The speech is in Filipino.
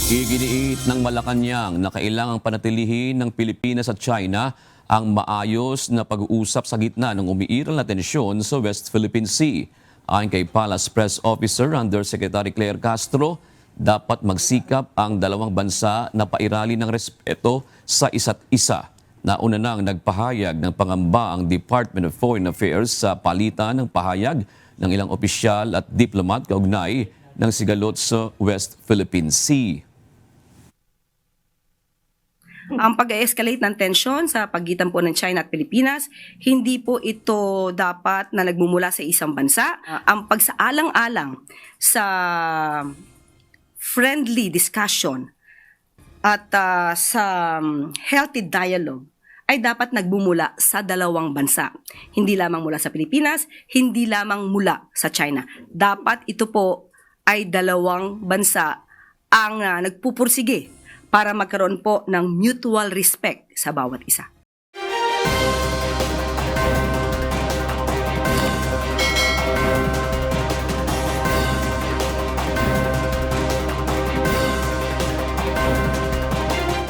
Iginiit ng Malacanang na kailangang panatilihin ng Pilipinas at China ang maayos na pag-uusap sa gitna ng umiiral na tensyon sa West Philippine Sea. Ayon kay Palace Press Officer Undersecretary Claire Castro, dapat magsikap ang dalawang bansa na pairali ng respeto sa isa't isa. Nauna nang nagpahayag ng pangamba ang Department of Foreign Affairs sa palitan ng pahayag ng ilang opisyal at diplomat kaugnay ng sigalot sa West Philippine Sea. Ang pag-escalate ng tensyon sa pagitan po ng China at Pilipinas, hindi po ito dapat na nagmumula sa isang bansa. Ang pagsaalang-alang sa friendly discussion at sa healthy dialogue ay dapat nagbumula sa dalawang bansa. Hindi lamang mula sa Pilipinas, hindi lamang mula sa China. Dapat ito po ay dalawang bansa ang nagpupursige para magkaroon po ng mutual respect sa bawat isa.